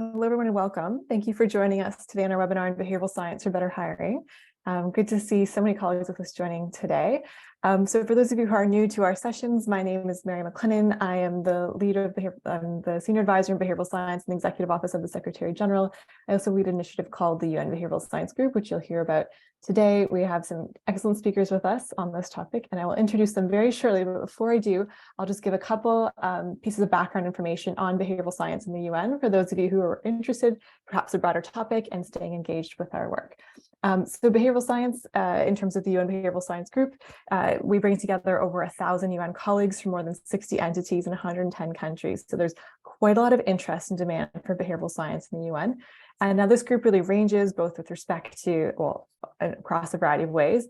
Hello, everyone, and welcome. Thank you for joining us today on our webinar on behavioral science for better hiring. Good to see so many colleagues with us joining today. So for those of you who are new to our sessions, my name is Mary McLennan. I am the leader of the Senior Advisor in Behavioral Science in the Executive Office of the Secretary General. I also lead an initiative called the UN Behavioral Science Group, which you'll hear about today. We have some excellent speakers with us on this topic, and I will introduce them very shortly. But before I do, I'll just give a couple pieces of background information on behavioral science in the UN for those of you who are interested, perhaps a broader topic, and staying engaged with our work. So behavioral science, in terms of the UN Behavioral Science Group, we bring together over 1,000 UN colleagues from more than 60 entities in 110 countries. So there's quite a lot of interest and demand for behavioral science in the UN. And now this group really ranges both with respect to, well, across a variety of ways,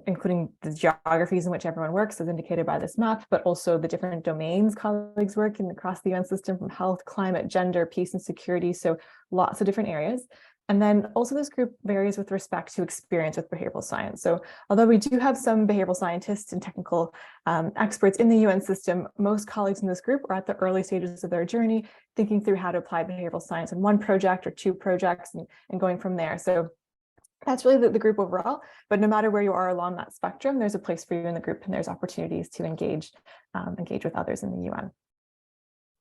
including the geographies in which everyone works, as indicated by this map, but also the different domains colleagues work in across the UN system, from health, climate, gender, peace, and security. So lots of different areas. And then also this group varies with respect to experience with behavioral science. So although we do have some behavioral scientists and technical experts in the UN system, most colleagues in this group are at the early stages of their journey, thinking through how to apply behavioral science in one project or two projects and going from there. So that's really the group overall, but no matter where you are along that spectrum, there's a place for you in the group, and there's opportunities to engage with others in the UN.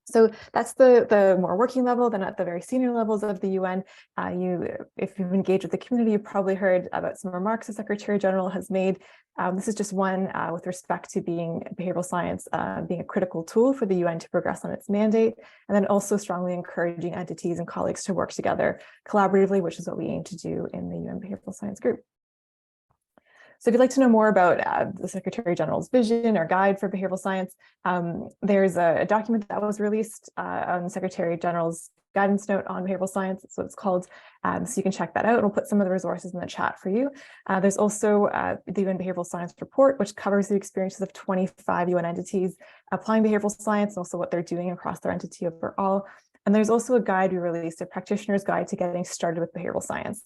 So that's the more working level. Then at the very senior levels of the UN, if you've engaged with the community, you've probably heard about some remarks the Secretary General has made. This is just one with respect to behavioral science being a critical tool for the UN to progress on its mandate, and then also strongly encouraging entities and colleagues to work together collaboratively, which is what we aim to do in the UN Behavioral Science Group. So if you'd like to know more about the Secretary General's vision or guide for behavioral science, there's a document that was released on the Secretary General's guidance note on behavioral science. That's what it's called. So you can check that out. We'll put some of the resources in the chat for you. There's also the UN Behavioral Science Report, which covers the experiences of 25 UN entities applying behavioral science, and also what they're doing across their entity overall. And there's also a guide we released, a practitioner's guide to getting started with behavioral science,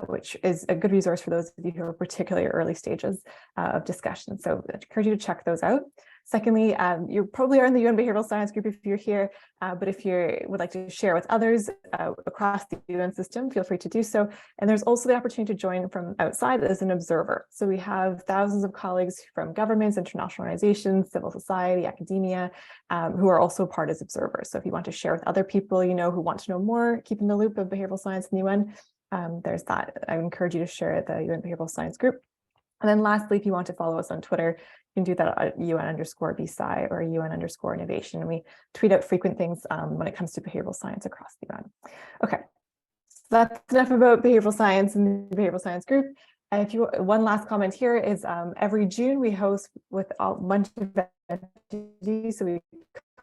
which is a good resource for those of you who are particularly early stages of discussion. So I encourage you to check those out. Secondly, you probably are in the UN Behavioral Science Group if you're here, but if you would like to share with others across the UN system, feel free to do so. And there's also the opportunity to join from outside as an observer. So we have thousands of colleagues from governments, international organizations, civil society, academia, who are also part as observers. So if you want to share with other people you know who want to know more, keep in the loop of behavioral science in the UN, there's that. I encourage you to share at the UN Behavioral Science Group. And then lastly, if you want to follow us on Twitter, you can do that at UN_BSci or UN_innovation. And we tweet out frequent things when it comes to behavioral science across the UN. Okay, so that's enough about behavioral science and the behavioral science group. One last comment here is every June we host with a bunch of entities. So we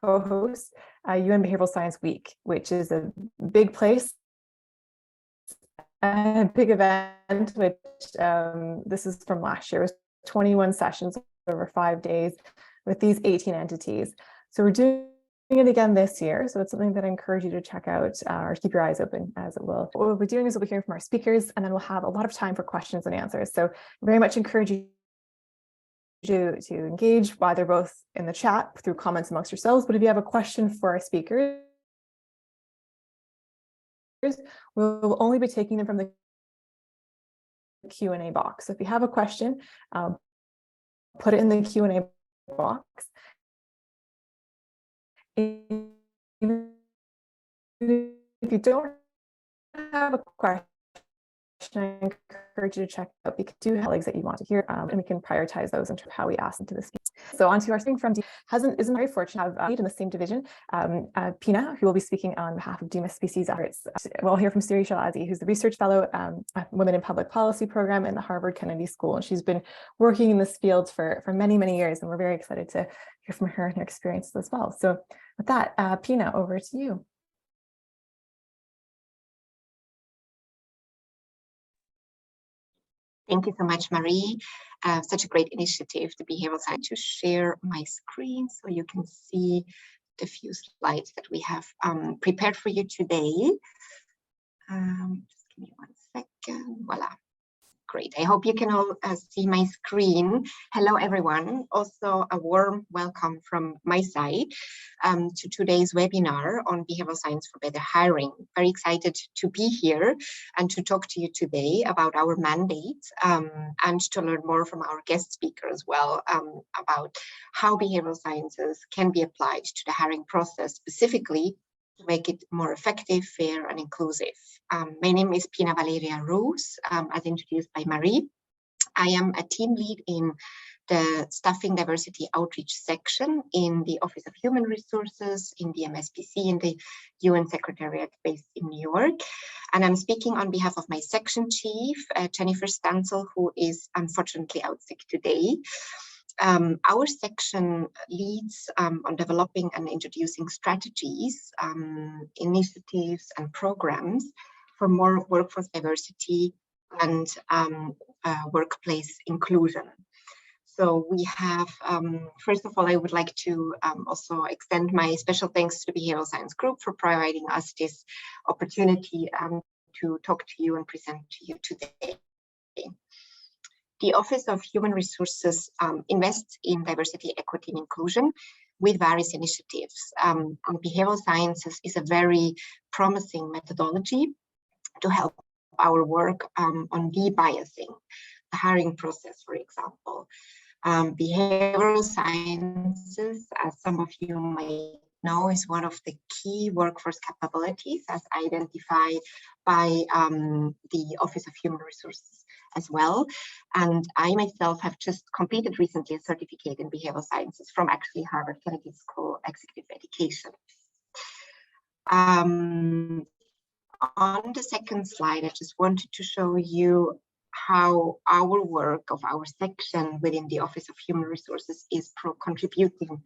co-host UN Behavioral Science Week, which is a big place. A big event, which this is from last year, it was 21 sessions over 5 days with these 18 entities. So we're doing it again this year. So it's something that I encourage you to check out or keep your eyes open, as it will. What we'll be doing is we'll be hearing from our speakers, and then we'll have a lot of time for questions and answers. So very much encourage you to engage, either both in the chat through comments amongst yourselves, but if you have a question for our speakers, we'll only be taking them from the Q&A box. So if you have a question, put it in the Q&A box. If you don't have a question, I encourage you to check out because we do have colleagues that you want to hear, and we can prioritize those in terms of how we ask them to speak. So on to our speaking from isn't very fortunate to have in the same division, Pina, who will be speaking on behalf of DEMA Species Efforts. We'll hear from Siri Chilazi, who's the research fellow at Women in Public Policy program in the Harvard Kennedy School, and she's been working in this field for many, many years, and we're very excited to hear from her and her experiences as well. So with that, Pina, over to you. Thank you so much, Marie. Such a great initiative, the Behavioral Science, to share my screen so you can see the few slides that we have prepared for you today. Just give me 1 second. Voila. Great. I hope you can all see my screen. Hello, everyone. Also, a warm welcome from my side to today's webinar on behavioral science for better hiring. Very excited to be here and to talk to you today about our mandate and to learn more from our guest speaker as well about how behavioral sciences can be applied to the hiring process, specifically to make it more effective, fair, and inclusive. My name is Pina Valeria Roos, as introduced by Marie. I am a team lead in the Staffing Diversity Outreach section in the Office of Human Resources in the MSPC in the UN Secretariat based in New York. And I'm speaking on behalf of my section chief, Jennifer Stansel, who is unfortunately out sick today. Our section leads on developing and introducing strategies, initiatives, and programs for more workforce diversity and workplace inclusion. So we have, first of all, I would like to also extend my special thanks to the Behavioral Science Group for providing us this opportunity to talk to you and present to you today. The Office of Human Resources invests in diversity, equity, and inclusion with various initiatives. And behavioral sciences is a very promising methodology to help our work on debiasing the hiring process, for example. Behavioral sciences, as some of you may know, is one of the key workforce capabilities as identified by the Office of Human Resources as well. And I myself have just completed recently a certificate in behavioral sciences from actually Harvard Kennedy School Executive Education. On the second slide, I just wanted to show you how our work of our section within the Office of Human Resources is contributing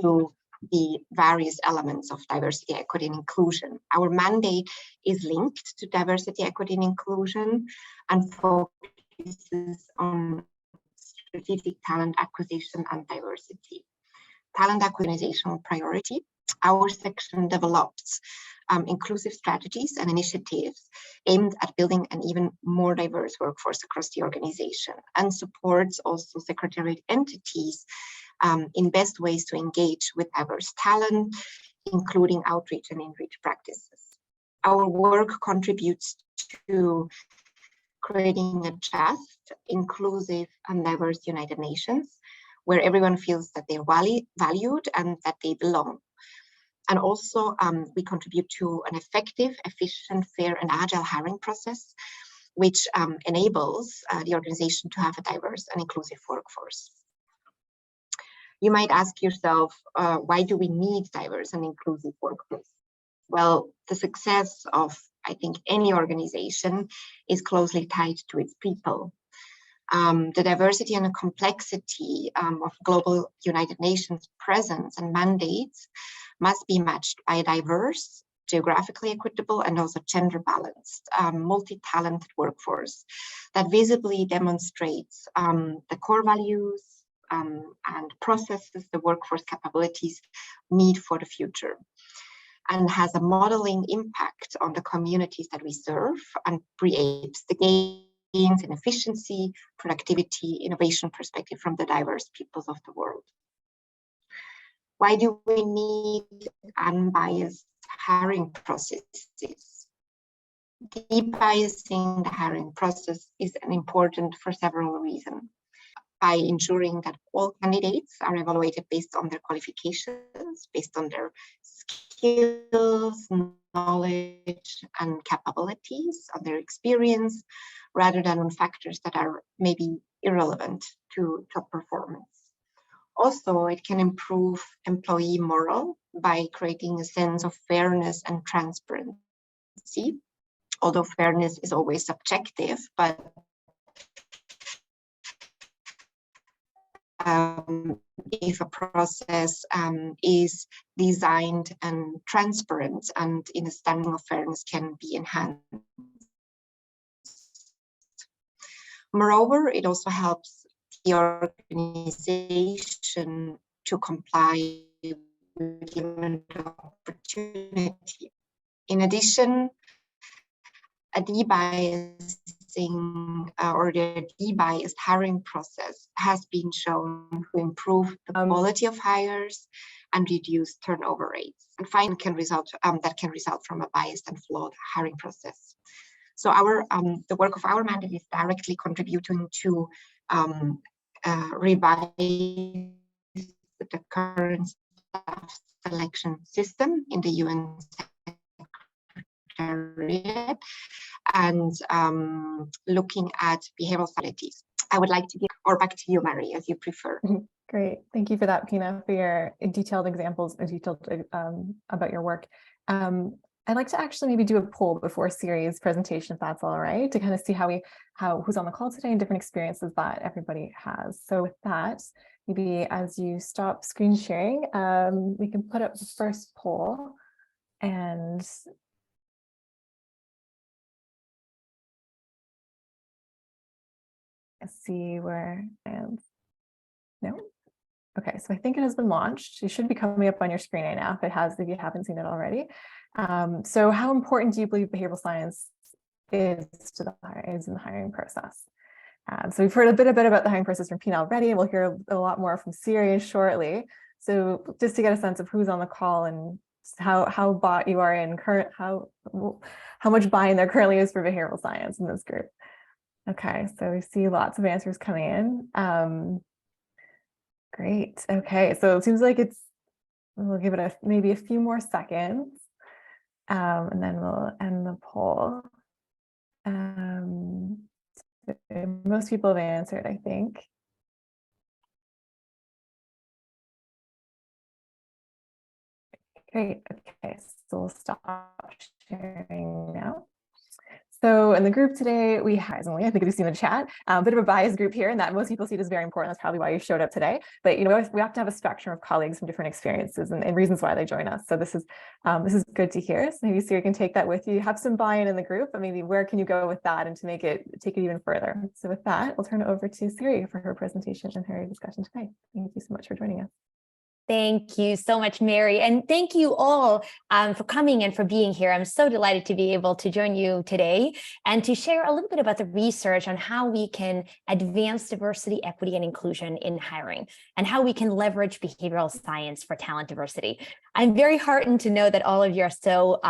to the various elements of diversity, equity, and inclusion. Our mandate is linked to diversity, equity, and inclusion and focuses on strategic talent acquisition and diversity. Talent acquisition priority. Our section develops inclusive strategies and initiatives aimed at building an even more diverse workforce across the organization and supports also secretariat entities in best ways to engage with diverse talent, including outreach and in-reach practices. Our work contributes to creating a just, inclusive, and diverse United Nations, where everyone feels that they're valued and that they belong. And also, we contribute to an effective, efficient, fair, and agile hiring process, which enables the organization to have a diverse and inclusive workforce. You might ask yourself, why do we need diverse and inclusive workforce? Well, the success of, I think, any organization is closely tied to its people. The diversity and the complexity of global United Nations presence and mandates must be matched by a diverse, geographically equitable, and also gender balanced, multi-talented workforce that visibly demonstrates the core values and processes the workforce capabilities need for the future, and has a modeling impact on the communities that we serve and creates the gains in efficiency, productivity, innovation perspective from the diverse peoples of the world. Why do we need unbiased hiring processes? Debiasing the hiring process is important for several reasons. By ensuring that all candidates are evaluated based on their qualifications, based on their skills, knowledge, and capabilities, on their experience, rather than on factors that are maybe irrelevant to job performance. Also, it can improve employee morale by creating a sense of fairness and transparency, although fairness is always subjective, but if a process is designed and transparent and in a standing of fairness can be enhanced. Moreover, it also helps the organization to comply with limited opportunity. In addition, a debiased biasing or the de-biased hiring process has been shown to improve the quality of hires and reduce turnover rates. And finally, that can result from a biased and flawed hiring process. So the work of our mandate is directly contributing to revise the current staff selection system in the UN Secretariat and looking at behavioral strategies. I would like to give, or back to you, Mary, as you prefer. Great. Thank you for that, Pina, for your detailed examples and detailed about your work. I'd like to actually maybe do a poll before Siri's presentation, if that's all right, to kind of see who's on the call today and different experiences that everybody has. So with that, maybe as you stop screen sharing, we can put up the first poll and see where it ends. No? Okay, so I think it has been launched. It should be coming up on your screen right now if you haven't seen it already. So how important do you believe behavioral science is in the hiring process? So we've heard a bit about the hiring process from Pina already, and we'll hear a lot more from Siri shortly. So just to get a sense of who's on the call and how bought you are in how much buy-in there currently is for behavioral science in this group. Okay, so we see lots of answers coming in. Great. Okay, so it seems like we'll give it maybe a few more seconds, and then we'll end the poll. Most people have answered, I think. Great. Okay, so we'll stop sharing now. So in the group today, we have, I think you've seen the chat, a bit of a biased group here, and that most people see it as very important. That's probably why you showed up today. But we have to have a spectrum of colleagues from different experiences and reasons why they join us. So this is good to hear. So maybe Siri can take that with you. Have some buy-in in the group, but maybe where can you go with that and to take it even further. So with that, we'll turn it over to Siri for her presentation and her discussion today. Thank you so much for joining us. Thank you so much, Mary. And thank you all for coming and for being here. I'm so delighted to be able to join you today and to share a little bit about the research on how we can advance diversity, equity, and inclusion in hiring and how we can leverage behavioral science for talent diversity. I'm very heartened to know that all of you are so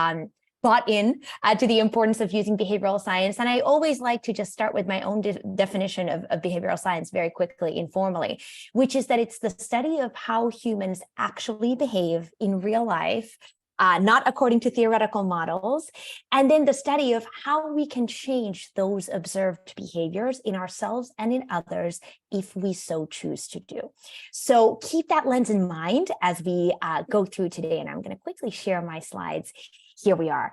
bought in to the importance of using behavioral science. And I always like to just start with my own definition of behavioral science very quickly, informally, which is that it's the study of how humans actually behave in real life, not according to theoretical models, and then the study of how we can change those observed behaviors in ourselves and in others if we so choose to do. So keep that lens in mind as we go through today, and I'm going to quickly share my slides. Here we are.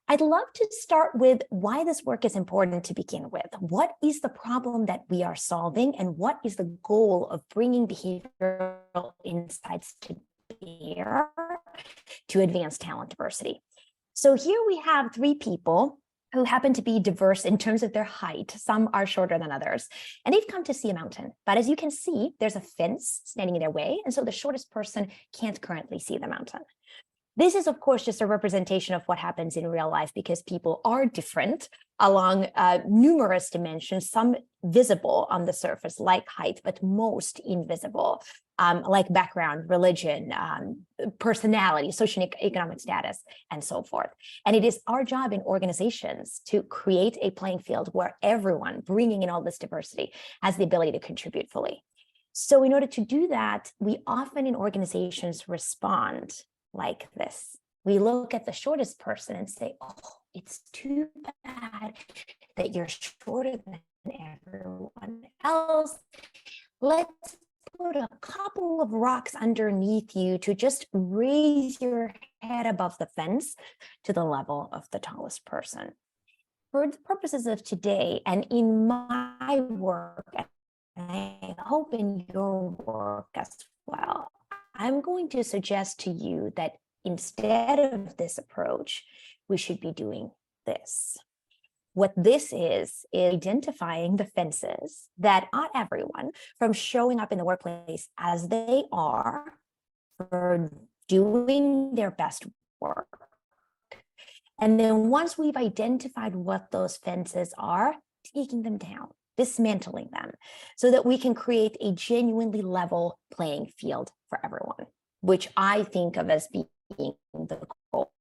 I'd love to start with why this work is important to begin with. What is the problem that we are solving, and what is the goal of bringing behavioral insights to bear to advance talent diversity? So here we have three people who happen to be diverse in terms of their height. Some are shorter than others, and they've come to see a mountain. But as you can see, there's a fence standing in their way, and so the shortest person can't currently see the mountain. This is, of course, just a representation of what happens in real life because people are different along numerous dimensions, some visible on the surface, like height, but most invisible, like background, religion, personality, socioeconomic status, and so forth. And it is our job in organizations to create a playing field where everyone, bringing in all this diversity, has the ability to contribute fully. So in order to do that, we often in organizations respond like this. We look at the shortest person and say, oh, it's too bad that you're shorter than everyone else. Let's put a couple of rocks underneath you to just raise your head above the fence to the level of the tallest person. For the purposes of today and in my work, and I hope in your work as well, I'm going to suggest to you that instead of this approach, we should be doing this. What this is identifying the fences that stop everyone from showing up in the workplace as they are, for doing their best work. And then once we've identified what those fences are, taking them down, dismantling them, so that we can create a genuinely level playing field for everyone, which I think of as being the goal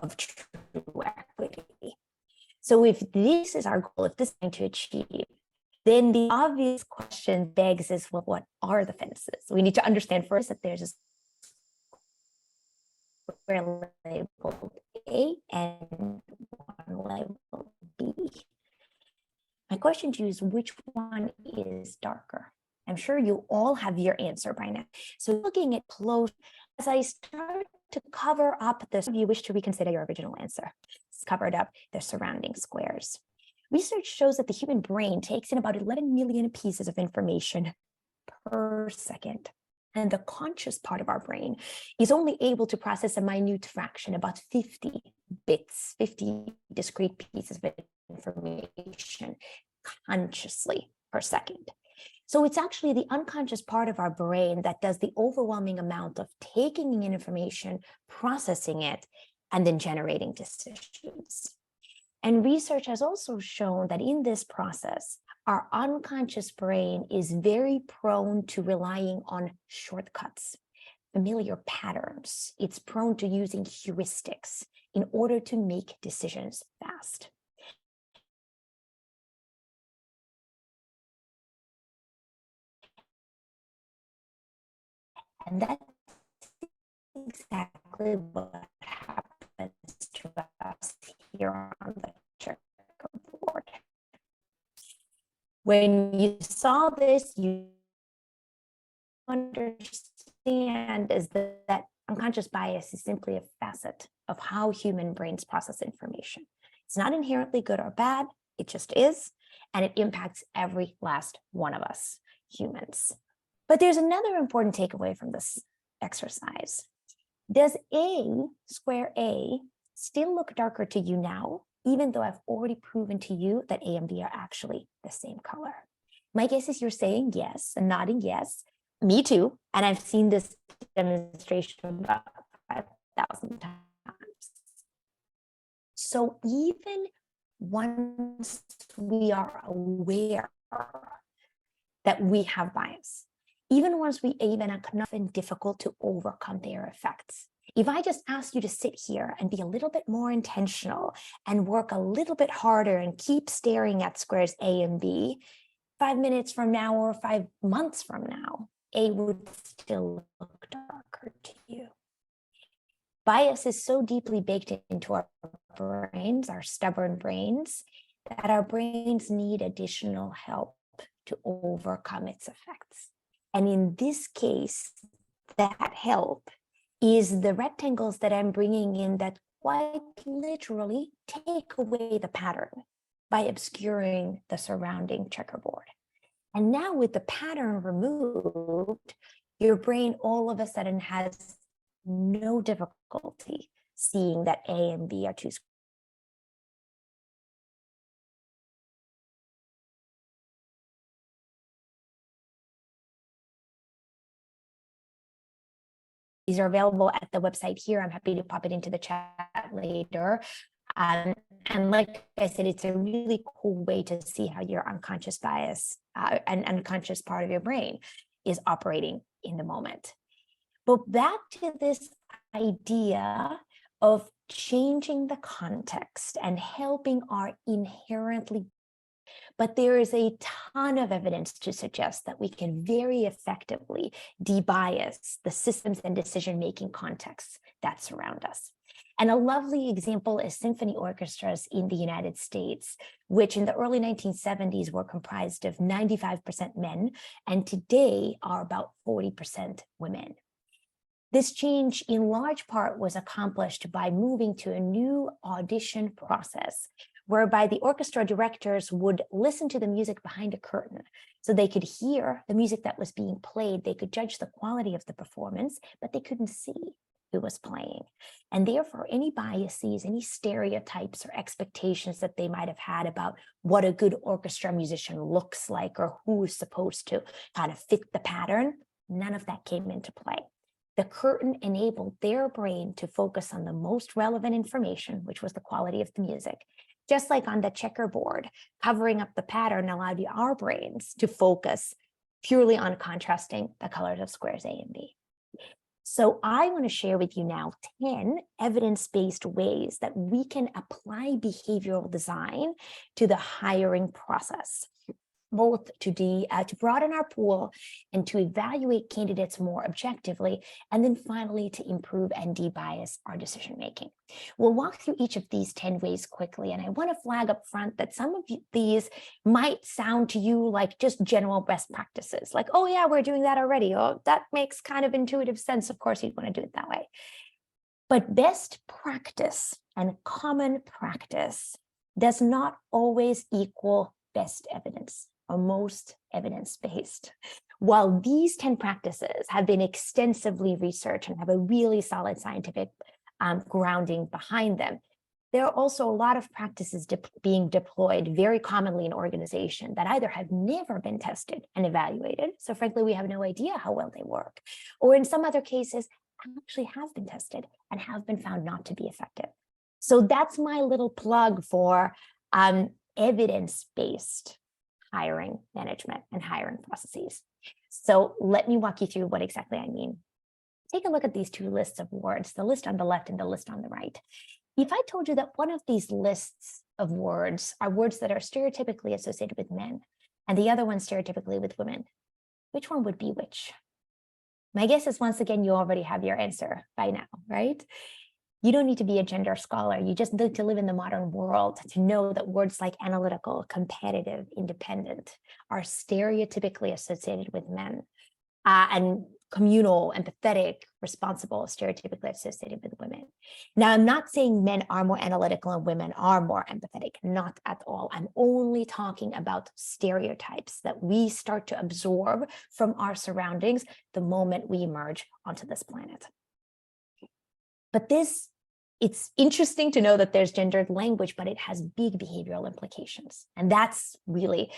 of true equity. So if this is our goal, if this is going to achieve, then the obvious question begs is, well, what are the fences? We need to understand first that there's a square labeled A and one labeled B. My question to you is, which one is darker? I'm sure you all have your answer by now. So looking at close, as I start to cover up this, if you wish to reconsider your original answer, it's covered up the surrounding squares. Research shows that the human brain takes in about 11 million pieces of information per second. And the conscious part of our brain is only able to process a minute fraction, about 50 bits, 50 discrete pieces of information consciously per second. So it's actually the unconscious part of our brain that does the overwhelming amount of taking in information, processing it, and then generating decisions. And research has also shown that in this process, our unconscious brain is very prone to relying on shortcuts, familiar patterns. It's prone to using heuristics in order to make decisions fast. And that's exactly what happens to us here on the checkerboard. When you saw this, you understand is that unconscious bias is simply a facet of how human brains process information. It's not inherently good or bad, it just is, and it impacts every last one of us humans. But there's another important takeaway from this exercise. Does square A, still look darker to you now, even though I've already proven to you that A and B are actually the same color? My guess is you're saying yes and nodding yes. Me too. And I've seen this demonstration about 5,000 times. So even once we are aware that we have bias, even once we even are often difficult to overcome their effects. If I just ask you to sit here and be a little bit more intentional and work a little bit harder and keep staring at squares A and B, 5 minutes from now or 5 months from now, A would still look darker to you. Bias is so deeply baked into our brains, our stubborn brains, that our brains need additional help to overcome its effects. And in this case, that help is the rectangles that I'm bringing in that quite literally take away the pattern by obscuring the surrounding checkerboard. And now with the pattern removed, your brain all of a sudden has no difficulty seeing that A and B are two squares. These are available at the website here. I'm happy to pop it into the chat later. And like I said, it's a really cool way to see how your unconscious bias and unconscious part of your brain is operating in the moment. But back to this idea of changing the context and helping our inherently, but there is a ton of evidence to suggest that we can very effectively debias the systems and decision-making contexts that surround us. And a lovely example is symphony orchestras in the United States, which in the early 1970s were comprised of 95% men, and today are about 40% women. This change in large part was accomplished by moving to a new audition process, whereby the orchestra directors would listen to the music behind a curtain so they could hear the music that was being played. They could judge the quality of the performance, but they couldn't see who was playing. And therefore, any biases, any stereotypes or expectations that they might have had about what a good orchestra musician looks like or who is supposed to kind of fit the pattern, none of that came into play. The curtain enabled their brain to focus on the most relevant information, which was the quality of the music, Just like on the checkerboard, covering up the pattern allowed our brains to focus purely on contrasting the colors of squares A and B. So I want to share with you now 10 evidence-based ways that we can apply behavioral design to the hiring process, both to broaden our pool and to evaluate candidates more objectively, and then finally to improve and de-bias our decision-making. We'll walk through each of these 10 ways quickly, and I want to flag up front that some of these might sound to you like just general best practices, like, oh yeah, we're doing that already. Oh, that makes kind of intuitive sense. Of course, you'd want to do it that way. But best practice and common practice does not always equal best evidence or most evidence-based. While these 10 practices have been extensively researched and have a really solid scientific grounding behind them, there are also a lot of practices being deployed very commonly in organizations that either have never been tested and evaluated, so frankly, we have no idea how well they work, or in some other cases, actually have been tested and have been found not to be effective. So that's my little plug for evidence-based hiring management and hiring processes. So let me walk you through what exactly I mean. Take a look at these two lists of words, the list on the left and the list on the right. If I told you that one of these lists of words are words that are stereotypically associated with men and the other one stereotypically with women, which one would be which? My guess is, once again, you already have your answer by now, right? You don't need to be a gender scholar. You just need to live in the modern world to know that words like analytical, competitive, independent are stereotypically associated with men, and communal, empathetic, responsible, stereotypically associated with women. Now, I'm not saying men are more analytical and women are more empathetic, not at all. I'm only talking about stereotypes that we start to absorb from our surroundings the moment we emerge onto this planet. But it's interesting to know that there's gendered language, but it has big behavioral implications. And that's really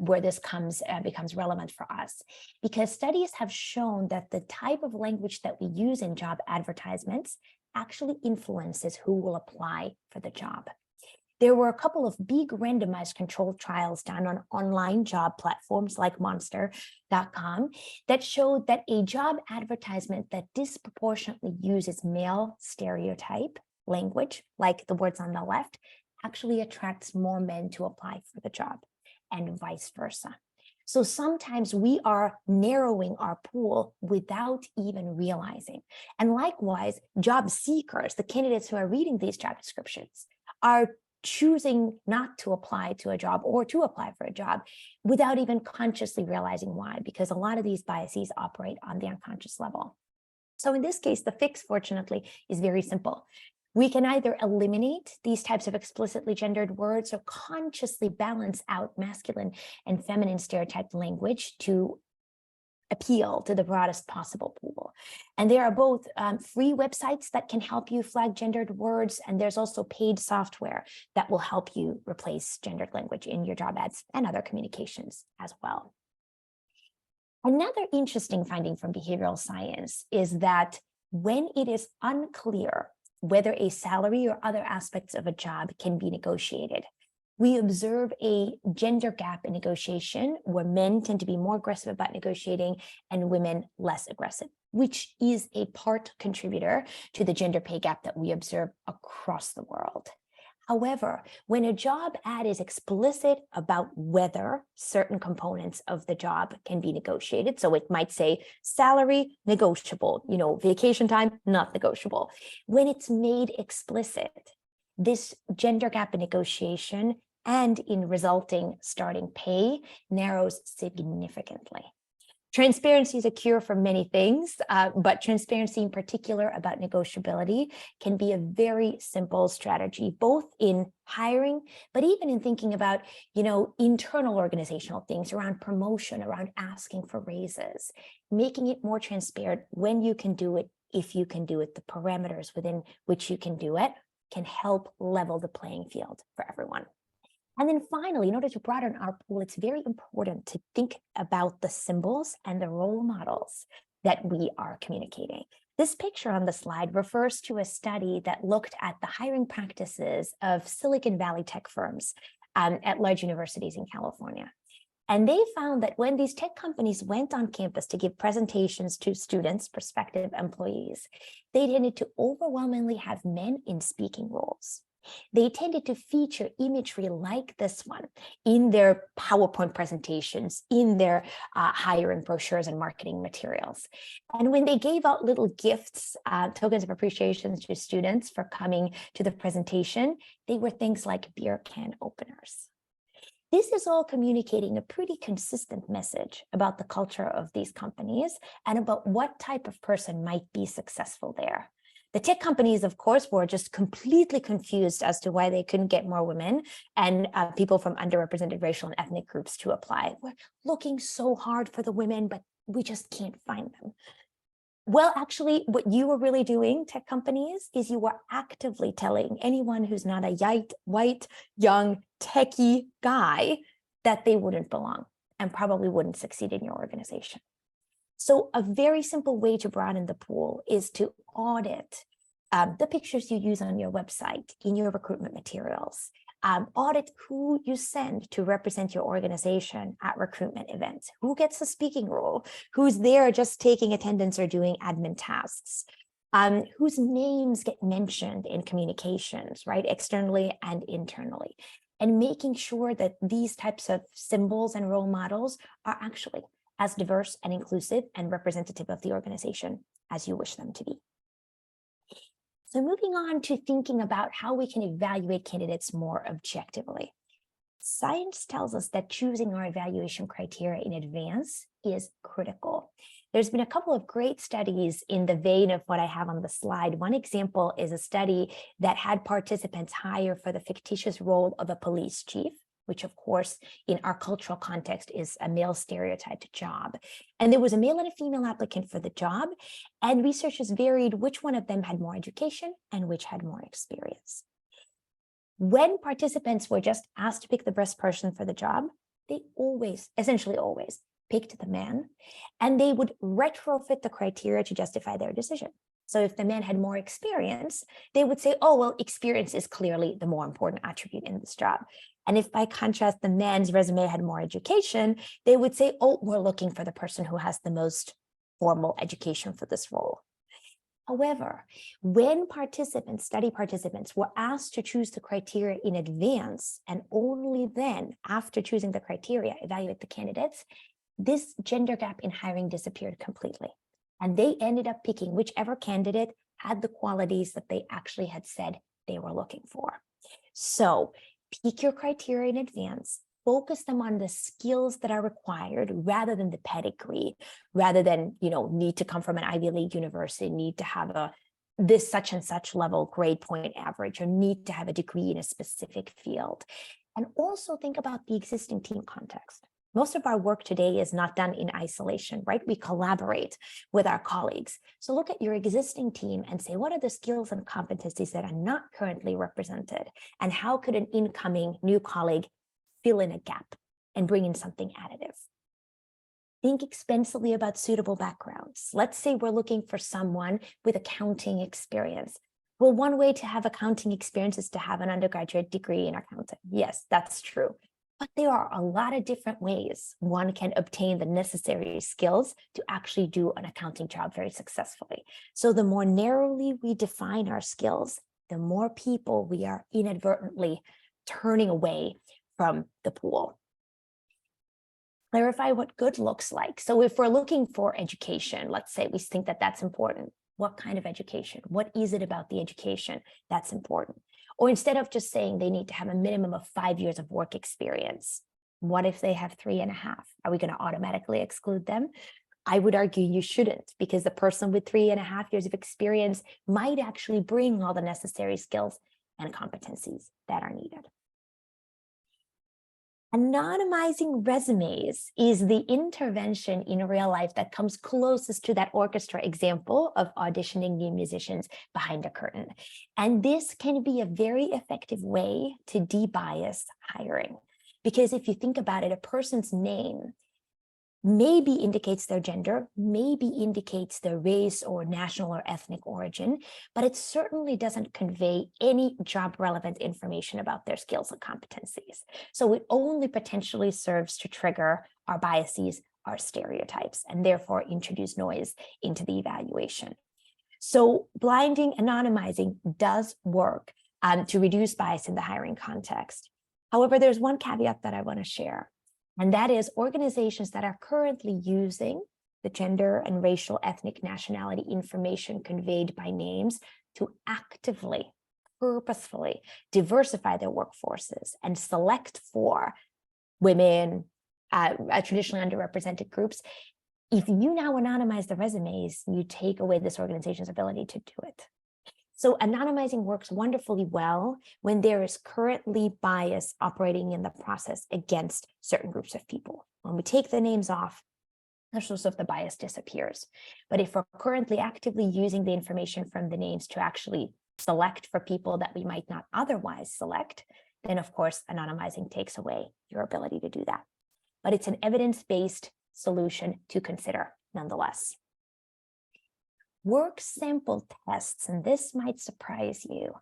where this becomes relevant for us, because studies have shown that the type of language that we use in job advertisements actually influences who will apply for the job. There were a couple of big randomized controlled trials done on online job platforms like Monster.com that showed that a job advertisement that disproportionately uses male stereotype language, like the words on the left, actually attracts more men to apply for the job, and vice versa. So sometimes we are narrowing our pool without even realizing. And likewise, job seekers, the candidates who are reading these job descriptions, are choosing not to apply to a job or to apply for a job without even consciously realizing why, because a lot of these biases operate on the unconscious level. So in this case, the fix, fortunately, is very simple. We can either eliminate these types of explicitly gendered words or consciously balance out masculine and feminine stereotyped language to appeal to the broadest possible pool. And there are both free websites that can help you flag gendered words, and there's also paid software that will help you replace gendered language in your job ads and other communications as well. Another interesting finding from behavioral science is that when it is unclear whether a salary or other aspects of a job can be negotiated, we observe a gender gap in negotiation where men tend to be more aggressive about negotiating and women less aggressive, which is a part contributor to the gender pay gap that we observe across the world. However, when a job ad is explicit about whether certain components of the job can be negotiated, so it might say salary negotiable, vacation time not negotiable. When it's made explicit, this gender gap in negotiation and in resulting starting pay narrows significantly. Transparency is a cure for many things, but transparency in particular about negotiability can be a very simple strategy, both in hiring, but even in thinking about, internal organizational things around promotion, around asking for raises, making it more transparent when you can do it, if you can do it, the parameters within which you can do it can help level the playing field for everyone. And then finally, in order to broaden our pool, it's very important to think about the symbols and the role models that we are communicating. This picture on the slide refers to a study that looked at the hiring practices of Silicon Valley tech firms at large universities in California. And they found that when these tech companies went on campus to give presentations to students, prospective employees, they tended to overwhelmingly have men in speaking roles. They tended to feature imagery like this one in their PowerPoint presentations, in their hiring brochures and marketing materials. And when they gave out little gifts, tokens of appreciation to students for coming to the presentation, they were things like beer can openers. This is all communicating a pretty consistent message about the culture of these companies and about what type of person might be successful there. The tech companies, of course, were just completely confused as to why they couldn't get more women and people from underrepresented racial and ethnic groups to apply. We're looking so hard for the women, but we just can't find them. Well, actually, what you were really doing, tech companies, is you were actively telling anyone who's not a white, young, techie guy that they wouldn't belong and probably wouldn't succeed in your organization. So a very simple way to broaden the pool is to audit the pictures you use on your website, in your recruitment materials. Audit who you send to represent your organization at recruitment events, who gets a speaking role, who's there just taking attendance or doing admin tasks, whose names get mentioned in communications, right, externally and internally, and making sure that these types of symbols and role models are actually as diverse and inclusive and representative of the organization as you wish them to be. So moving on to thinking about how we can evaluate candidates more objectively. Science tells us that choosing our evaluation criteria in advance is critical. There's been a couple of great studies in the vein of what I have on the slide. One example is a study that had participants hire for the fictitious role of a police chief, which of course in our cultural context is a male stereotyped job. And there was a male and a female applicant for the job, and researchers varied which one of them had more education and which had more experience. When participants were just asked to pick the best person for the job, they essentially always picked the man, and they would retrofit the criteria to justify their decision. So if the man had more experience, they would say, oh, well, experience is clearly the more important attribute in this job. And if by contrast, the man's resume had more education, they would say, oh, we're looking for the person who has the most formal education for this role. However, when study participants were asked to choose the criteria in advance, and only then, after choosing the criteria, evaluate the candidates, this gender gap in hiring disappeared completely. And they ended up picking whichever candidate had the qualities that they actually had said they were looking for. So pick your criteria in advance, focus them on the skills that are required rather than the pedigree, rather than, need to come from an Ivy League university, need to have this such and such level grade point average, or need to have a degree in a specific field. And also think about the existing team context. Most of our work today is not done in isolation, right? We collaborate with our colleagues. So look at your existing team and say, what are the skills and competencies that are not currently represented? And how could an incoming new colleague fill in a gap and bring in something additive? Think expansively about suitable backgrounds. Let's say we're looking for someone with accounting experience. Well, one way to have accounting experience is to have an undergraduate degree in accounting. Yes, that's true. But there are a lot of different ways one can obtain the necessary skills to actually do an accounting job very successfully. So the more narrowly we define our skills, the more people we are inadvertently turning away from the pool. Clarify what good looks like. So if we're looking for education, let's say we think that that's important. What kind of education? What is it about the education that's important? Or instead of just saying they need to have a minimum of 5 years of work experience, what if they have 3.5? Are we going to automatically exclude them? I would argue you shouldn't, because the person with 3.5 years of experience might actually bring all the necessary skills and competencies that are needed. Anonymizing resumes is the intervention in real life that comes closest to that orchestra example of auditioning new musicians behind a curtain. And this can be a very effective way to de-bias hiring. Because if you think about it, a person's name maybe indicates their gender, maybe indicates their race or national or ethnic origin, but it certainly doesn't convey any job relevant information about their skills and competencies. So it only potentially serves to trigger our biases, our stereotypes, and therefore introduce noise into the evaluation. So blinding, anonymizing does work to reduce bias in the hiring context. However, there's one caveat that I want to share, and that is organizations that are currently using the gender and racial, ethnic, nationality information conveyed by names to actively, purposefully diversify their workforces and select for women, traditionally underrepresented groups. If you now anonymize the resumes, you take away this organization's ability to do it. So anonymizing works wonderfully well when there is currently bias operating in the process against certain groups of people. When we take the names off, the source of the bias disappears. But if we're currently actively using the information from the names to actually select for people that we might not otherwise select, then of course, anonymizing takes away your ability to do that. But it's an evidence-based solution to consider nonetheless. Work sample tests, and this might surprise you,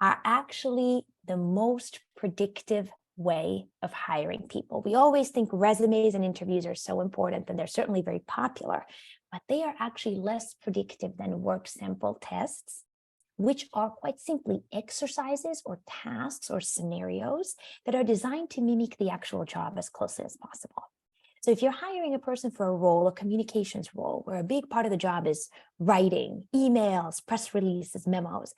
are actually the most predictive way of hiring people. We always think resumes and interviews are so important, and they're certainly very popular, but they are actually less predictive than work sample tests, which are quite simply exercises or tasks or scenarios that are designed to mimic the actual job as closely as possible. So if you're hiring a person for a role, a communications role, where a big part of the job is writing, emails, press releases, memos,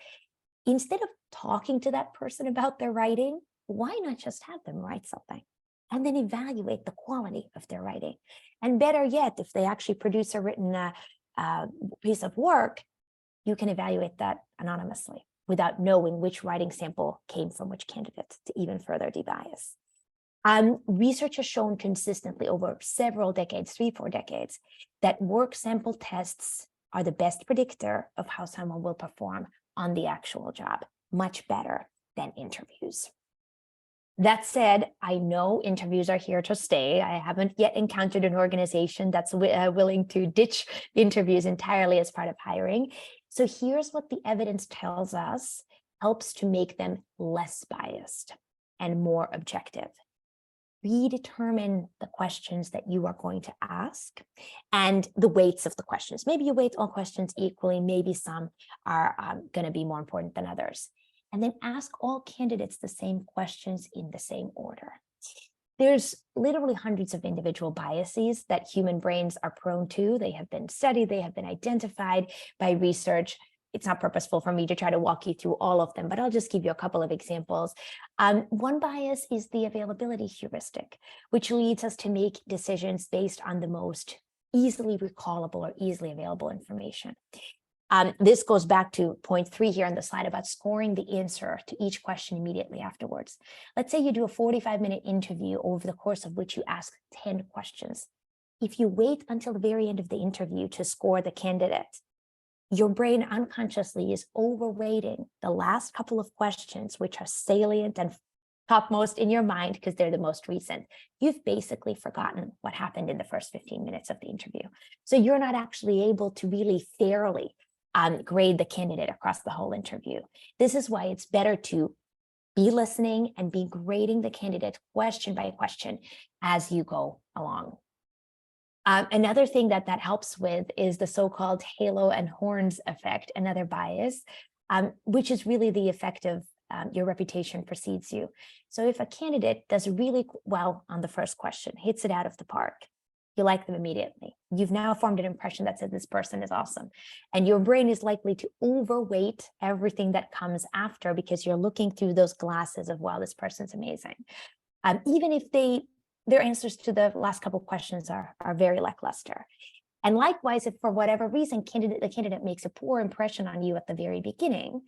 instead of talking to that person about their writing, why not just have them write something and then evaluate the quality of their writing? And better yet, if they actually produce a written piece of work, you can evaluate that anonymously without knowing which writing sample came from which candidate to even further debias. Research has shown consistently over several decades, 3-4 decades, that work sample tests are the best predictor of how someone will perform on the actual job, much better than interviews. That said, I know interviews are here to stay. I haven't yet encountered an organization that's willing to ditch interviews entirely as part of hiring. So here's what the evidence tells us helps to make them less biased and more objective. Redetermine the questions that you are going to ask and the weights of the questions. Maybe you weight all questions equally, maybe some are going to be more important than others. And then ask all candidates the same questions in the same order. There's literally hundreds of individual biases that human brains are prone to. They have been studied, they have been identified by research. It's not purposeful for me to try to walk you through all of them, but I'll just give you a couple of examples. One bias is the availability heuristic, which leads us to make decisions based on the most easily recallable or easily available information. This goes back to point 3 here on the slide about scoring the answer to each question immediately afterwards. Let's say you do a 45-minute interview over the course of which you ask 10 questions. If you wait until the very end of the interview to score the candidate, your brain unconsciously is overweighting the last couple of questions, which are salient and topmost in your mind because they're the most recent. You've basically forgotten what happened in the first 15 minutes of the interview. So you're not actually able to really fairly grade the candidate across the whole interview. This is why it's better to be listening and be grading the candidate question by question as you go along. Another thing that helps with is the so-called halo and horns effect, another bias, which is really the effect of your reputation precedes you. So if a candidate does really well on the first question, hits it out of the park, you like them immediately. You've now formed an impression that says this person is awesome. And your brain is likely to overweight everything that comes after because you're looking through those glasses of, wow, this person's amazing. Even if their answers to the last couple of questions are very lackluster. And likewise, if for whatever reason the candidate makes a poor impression on you at the very beginning,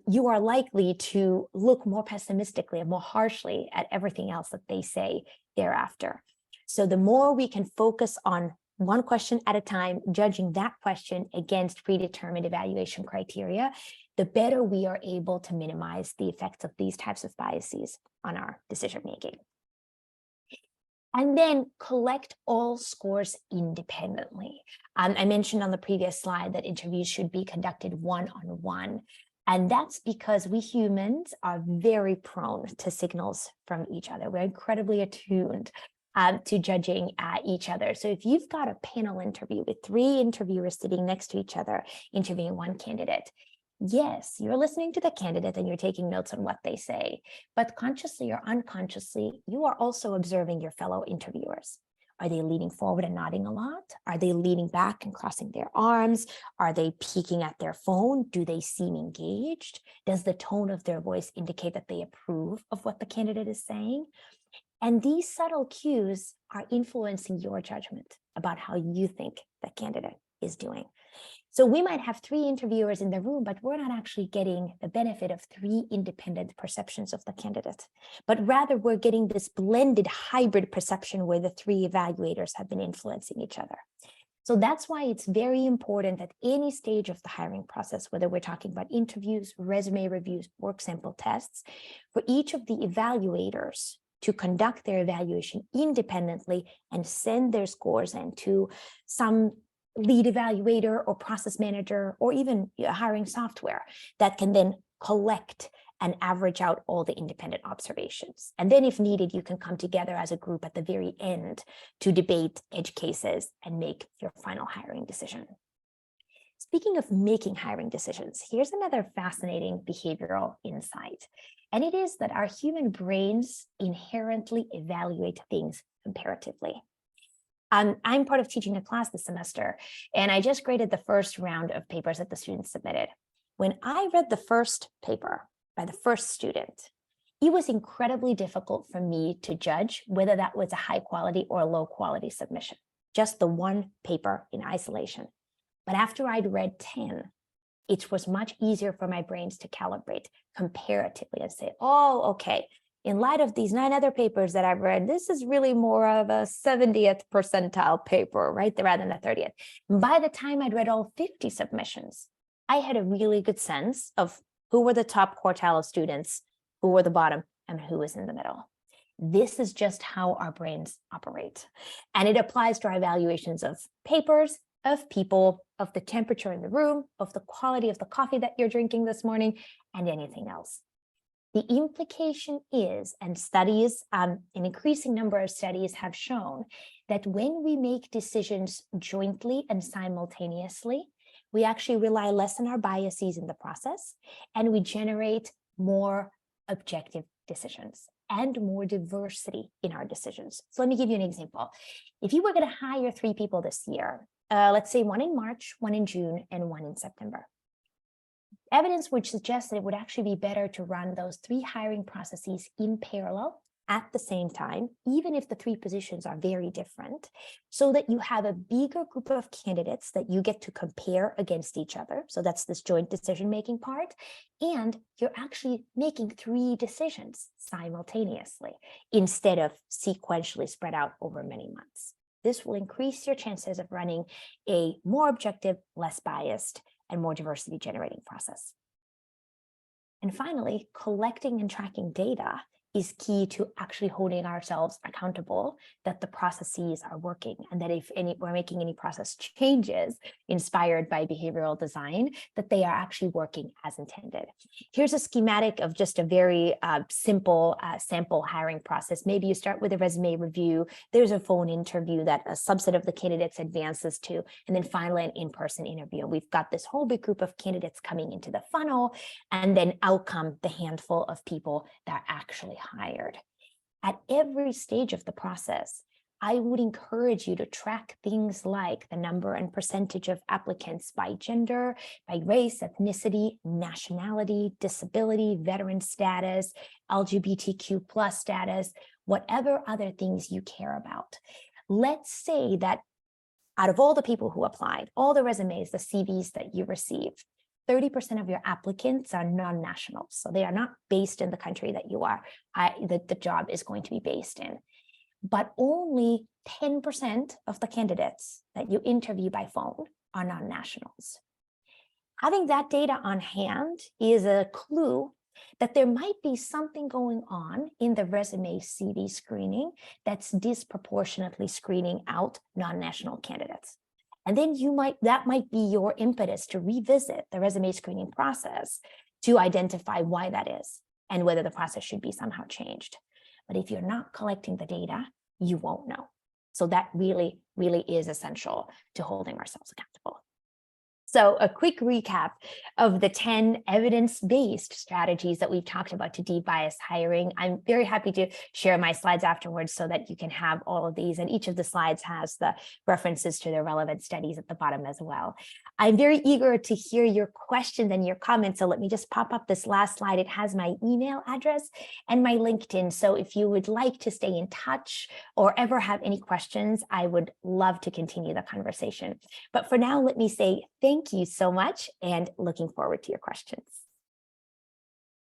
you are likely to look more pessimistically and more harshly at everything else that they say thereafter. So the more we can focus on one question at a time, judging that question against predetermined evaluation criteria, the better we are able to minimize the effects of these types of biases on our decision making. And then collect all scores independently. I mentioned on the previous slide that interviews should be conducted one-on-one. And that's because we humans are very prone to signals from each other. We're incredibly attuned to judging each other. So if you've got a panel interview with 3 interviewers sitting next to each other, interviewing one candidate, yes, you're listening to the candidate and you're taking notes on what they say, but consciously or unconsciously, you are also observing your fellow interviewers. Are they leaning forward and nodding a lot? Are they leaning back and crossing their arms? Are they peeking at their phone? Do they seem engaged? Does the tone of their voice indicate that they approve of what the candidate is saying? And these subtle cues are influencing your judgment about how you think the candidate is doing. So we might have 3 interviewers in the room, but we're not actually getting the benefit of 3 independent perceptions of the candidate, but rather we're getting this blended hybrid perception where the 3 evaluators have been influencing each other. So that's why it's very important at any stage of the hiring process, whether we're talking about interviews, resume reviews, work sample tests, for each of the evaluators to conduct their evaluation independently and send their scores in to some lead evaluator or process manager or even hiring software that can then collect and average out all the independent observations. And then if needed, you can come together as a group at the very end to debate edge cases and make your final hiring decision. Speaking of making hiring decisions, here's another fascinating behavioral insight. And it is that our human brains inherently evaluate things comparatively. I'm part of teaching a class this semester, and I just graded the first round of papers that the students submitted. When I read the first paper by the first student, it was incredibly difficult for me to judge whether that was a high quality or a low quality submission, just the one paper in isolation. But after I'd read 10, it was much easier for my brains to calibrate comparatively and say, oh, okay, in light of these 9 other papers that I've read, this is really more of a 70th percentile paper, right? Rather than a 30th. By the time I'd read all 50 submissions, I had a really good sense of who were the top quartile of students, who were the bottom, and who was in the middle. This is just how our brains operate. And it applies to our evaluations of papers, of people, of the temperature in the room, of the quality of the coffee that you're drinking this morning, and anything else. The implication is, and studies, an increasing number of studies have shown that when we make decisions jointly and simultaneously, we actually rely less on our biases in the process, and we generate more objective decisions and more diversity in our decisions. So let me give you an example. If you were going to hire 3 people this year, let's say 1 in March, 1 in June, and 1 in September, evidence would suggest that it would actually be better to run those 3 hiring processes in parallel at the same time, even if the 3 positions are very different, so that you have a bigger group of candidates that you get to compare against each other. So that's this joint decision-making part. And you're actually making 3 decisions simultaneously instead of sequentially spread out over many months. This will increase your chances of running a more objective, less biased, and more diversity generating process. And finally, collecting and tracking data is key to actually holding ourselves accountable that the processes are working, and that if we're making any process changes inspired by behavioral design, that they are actually working as intended. Here's a schematic of just a very simple sample hiring process. Maybe you start with a resume review, there's a phone interview that a subset of the candidates advances to, and then finally an in-person interview. We've got this whole big group of candidates coming into the funnel, and then out come the handful of people that are actually hired. At every stage of the process, I would encourage you to track things like the number and percentage of applicants by gender, by race, ethnicity, nationality, disability, veteran status, LGBTQ+ status, whatever other things you care about. Let's say that out of all the people who applied, all the resumes, the CVs that you received, 30% of your applicants are non-nationals. So they are not based in the country that you are, the job is going to be based in. But only 10% of the candidates that you interview by phone are non-nationals. Having that data on hand is a clue that there might be something going on in the resume CV screening that's disproportionately screening out non-national candidates. And then that might be your impetus to revisit the resume screening process to identify why that is and whether the process should be somehow changed. But if you're not collecting the data, you won't know. So that really, really is essential to holding ourselves accountable. So a quick recap of the 10 evidence-based strategies that we've talked about to de-bias hiring. I'm very happy to share my slides afterwards so that you can have all of these, and each of the slides has the references to the relevant studies at the bottom as well. I'm very eager to hear your questions and your comments, so let me just pop up this last slide. It has my email address and my LinkedIn, so if you would like to stay in touch or ever have any questions, I would love to continue the conversation. But for now, let me say thank you so much and looking forward to your questions.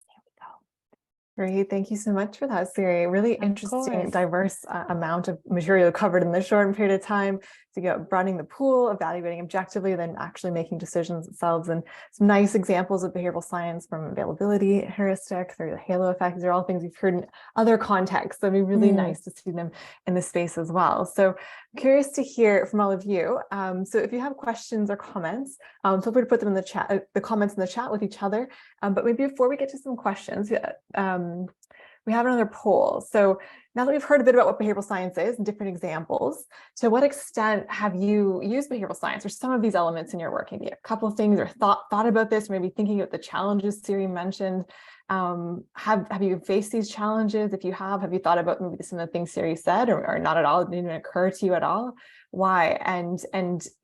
There we go. Great. Thank you so much for that, Siri. Really interesting, course. diverse amount of material covered in this short period of time to get broadening the pool, evaluating objectively, then actually making decisions themselves. And some nice examples of behavioral science from availability heuristic through the halo effect. These are all things we've heard in other contexts. So it'd be really nice to see them in this space as well. So I'm curious to hear from all of you. So if you have questions or comments, feel free to put them in the chat, the comments in the chat with each other. But maybe before we get to some questions, we have another poll. So now that we've heard a bit about what behavioral science is and different examples, to what extent have you used behavioral science or some of these elements in your work? Maybe a couple of things, or thought about this, maybe thinking about the challenges Siri mentioned. Have you faced these challenges? If you have you thought about maybe some of the things Siri said, or not at all? It didn't even occur to you at all? Why? And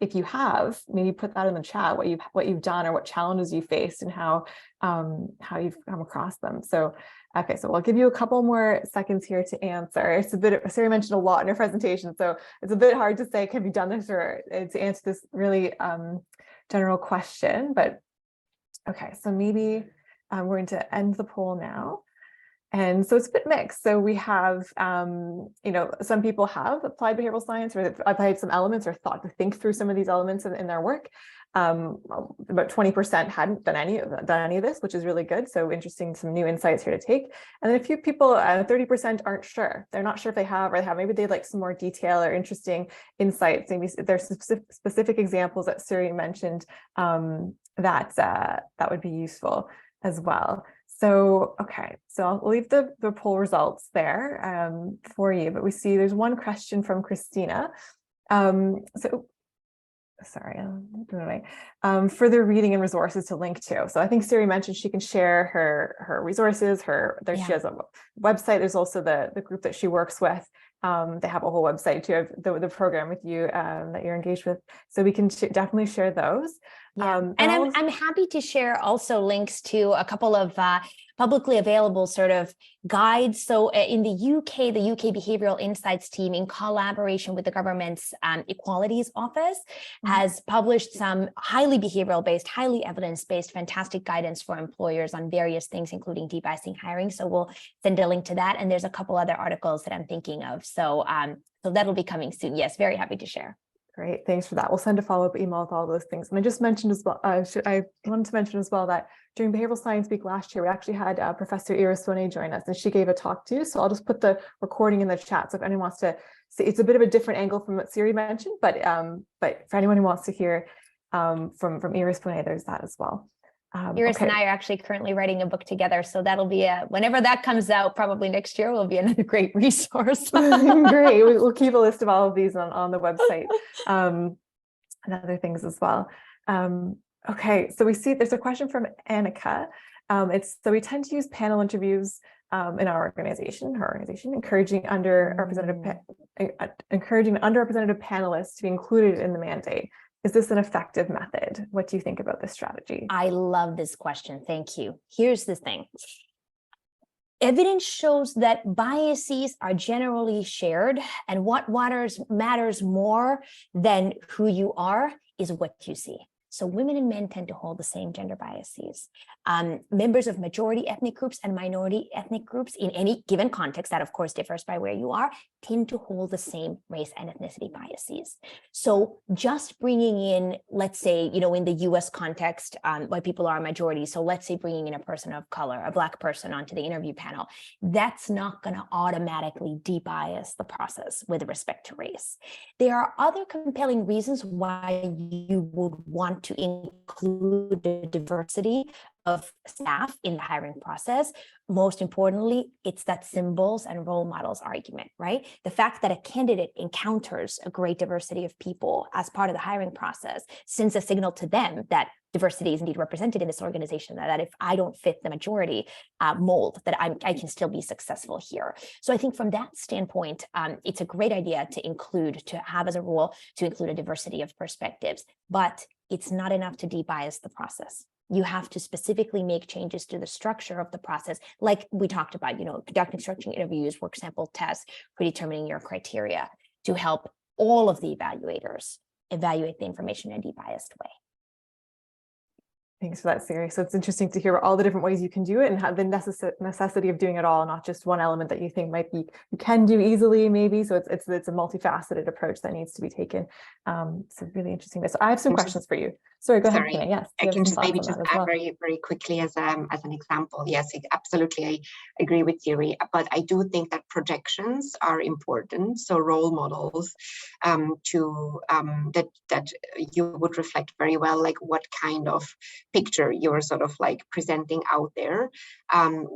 if you have, maybe put that in the chat, what you've done or what challenges you faced and how you've come across them. So okay, so I'll give you a couple more seconds here to answer. It's a bit, Siri mentioned a lot in her presentation, so it's a bit hard to say, have you done this, or to answer this really general question, but okay, so maybe we're going to end the poll now. And so it's a bit mixed. So we have, some people have applied behavioral science, or they've applied some elements or thought to think through some of these elements in their work. About 20% hadn't done any of this, which is really good. So interesting, some new insights here to take. And then a few people, 30% aren't sure. They're not sure if they have or they have. Maybe they'd like some more detail or interesting insights. Maybe there's specific examples that Siri mentioned that would be useful as well. So, okay, so I'll leave the poll results there for you, but we see there's one question from Christina. Further reading and resources to link to. So I think Siri mentioned she can share her resources, she has a website. There's also the group that she works with. They have a whole website too, of the program with you that you're engaged with. So we can definitely share those. And I'm happy to share also links to a couple of publicly available sort of guides. So in the UK Behavioural Insights team, in collaboration with the government's Equalities Office, has published some highly behavioral-based, highly evidence-based, fantastic guidance for employers on various things, including de-biasing hiring. So we'll send a link to that. And there's a couple other articles that I'm thinking of. So that'll be coming soon. Yes, very happy to share. Great, thanks for that. We'll send a follow-up email with all those things. And I just mentioned as well, I wanted to mention as well that during Behavioral Science Week last year, we actually had Professor Siri Chilazi join us, and she gave a talk too. So I'll just put the recording in the chat. So if anyone wants to see, it's a bit of a different angle from what Siri mentioned, but for anyone who wants to hear from Iris Bonet, there's that as well. Iris and I are actually currently writing a book together, so that'll be whenever that comes out, probably next year, will be another great resource. Great, we'll keep a list of all of these on the website and other things as well. Okay, so we see there's a question from Annika. So we tend to use panel interviews in our organization, encouraging underrepresented panelists to be included in the mandate. Is this an effective method? What do you think about this strategy? I love this question. Thank you. Here's the thing. Evidence shows that biases are generally shared, and what matters more than who you are is what you see. So women and men tend to hold the same gender biases. Members of majority ethnic groups and minority ethnic groups in any given context, that of course differs by where you are, tend to hold the same race and ethnicity biases. So just bringing in, let's say, in the US context, white people are a majority. So let's say bringing in a person of color, a Black person onto the interview panel, that's not going to automatically de-bias the process with respect to race. There are other compelling reasons why you would want to include the diversity of staff in the hiring process. Most importantly, it's that symbols and role models argument, right? The fact that a candidate encounters a great diversity of people as part of the hiring process sends a signal to them that diversity is indeed represented in this organization, that if I don't fit the majority mold, that I can still be successful here. So I think from that standpoint, it's a great idea to have as a rule to include a diversity of perspectives, but it's not enough to de-bias the process. You have to specifically make changes to the structure of the process, like we talked about, conducting structuring interviews, work sample tests, predetermining your criteria to help all of the evaluators evaluate the information in a de-biased way. Thanks for that, Siri. So it's interesting to hear all the different ways you can do it and have the necessity of doing it all, not just one element that you think might be you can do easily, maybe. So it's a multifaceted approach that needs to be taken. So really interesting. So I have some questions for you. Sorry, go ahead, Tina. Yes, I can just maybe just add very, very quickly as an example. Yes, absolutely, I agree with Siri, but I do think that projections are important. So role models that you would reflect very well, like what kind of picture you're sort of like presenting out there,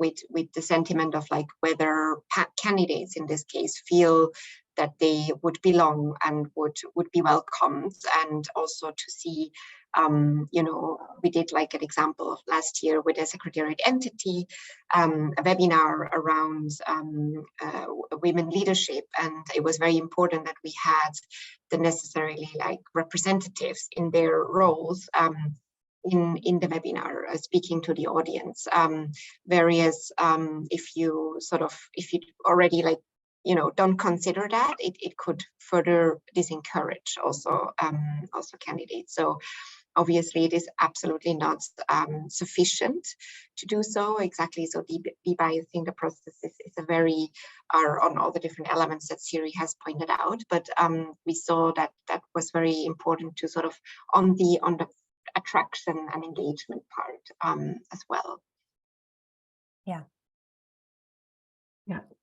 with the sentiment of like whether candidates in this case feel that they would belong and would be welcomed, and also to see, we did like an example of last year with a secretariat entity, a webinar around women leadership, and it was very important that we had the necessarily like representatives in their roles in the webinar, speaking to the audience. If you already like, don't consider that, it could further disencourage also candidates. So obviously it is absolutely not sufficient to do so. Exactly. So de-biasing the process is a very, on all the different elements that Siri has pointed out. But we saw that was very important to sort of on the attraction and engagement part as well. Yeah.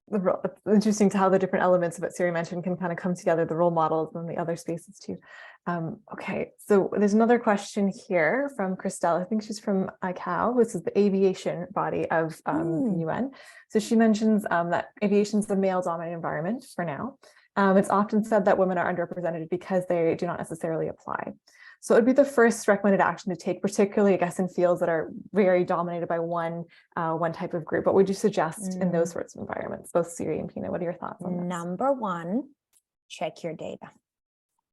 It's interesting to how the different elements of what Siri mentioned can kind of come together, the role models and the other spaces too. Okay, so there's another question here from Christelle. I think she's from ICAO. This is the aviation body of the UN. So she mentions that aviation is a male-dominated environment for now. It's often said that women are underrepresented because they do not necessarily apply. So it would be the first recommended action to take, particularly, I guess, in fields that are very dominated by one type of group. What would you suggest in those sorts of environments? Both Siri and Pina, what are your thoughts on this? Number one, check your data.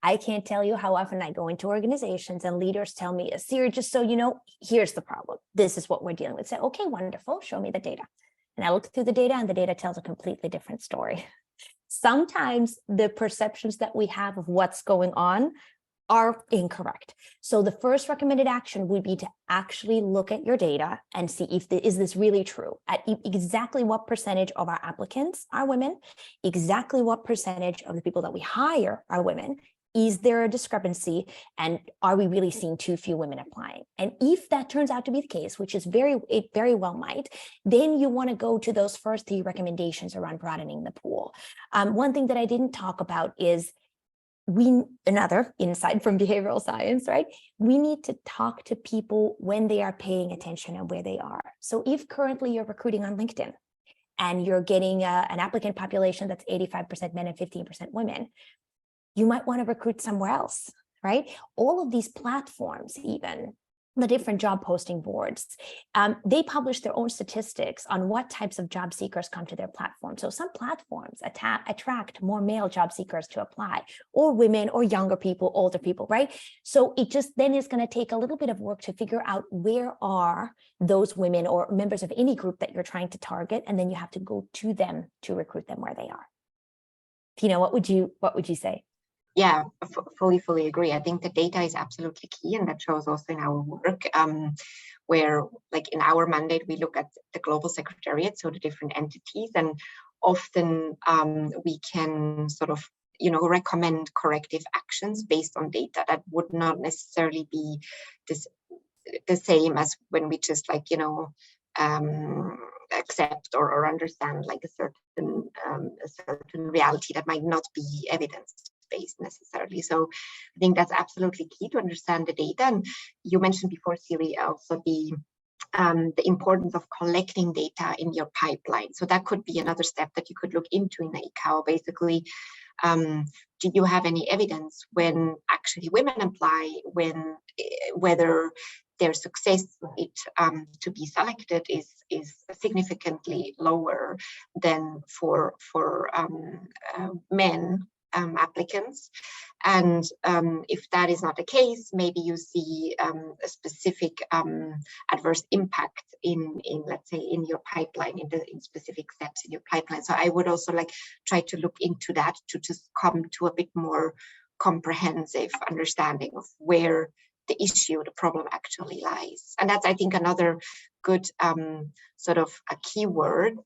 I can't tell you how often I go into organizations and leaders tell me, Siri, just so you know, here's the problem. This is what we're dealing with. Say, okay, wonderful. Show me the data. And I look through the data and the data tells a completely different story. Sometimes the perceptions that we have of what's going on are incorrect. So the first recommended action would be to actually look at your data and see if is this really true, at exactly what percentage of our applicants are women, exactly what percentage of the people that we hire are women. Is there a discrepancy, and are we really seeing too few women applying? And if that turns out to be the case, which is it very well might, then you want to go to those first 3 recommendations around broadening the pool. One thing that I didn't talk about is another insight from behavioral science, right? We need to talk to people when they are paying attention and where they are. So if currently you're recruiting on LinkedIn and you're getting an applicant population that's 85% men and 15% women, you might want to recruit somewhere else, right? All of these platforms, even the different job posting boards, they publish their own statistics on what types of job seekers come to their platform. So some platforms attract more male job seekers to apply, or women, or younger people, older people, right? So it just then is going to take a little bit of work to figure out where are those women or members of any group that you're trying to target, and then you have to go to them to recruit them where they are. Tina, what would you say? Yeah, fully agree. I think the data is absolutely key, and that shows also in our work, where like in our mandate, we look at the global secretariat, so the different entities, and often we can sort of, recommend corrective actions based on data that would not necessarily be the same as when we just accept or understand like a certain reality that might not be evidence-based necessarily. So I think that's absolutely key to understand the data. And you mentioned before, Siri, also the importance of collecting data in your pipeline. So that could be another step that you could look into in ICAO. Basically, do you have any evidence when actually women apply, whether their success rate to be selected is significantly lower than for men applicants? And if that is not the case, maybe you see a specific adverse impact in let's say in your pipeline, in specific steps in your pipeline. So I would also try to look into that to just come to a bit more comprehensive understanding of where the issue, the problem actually lies. And that's, I think, another good sort of a keyword.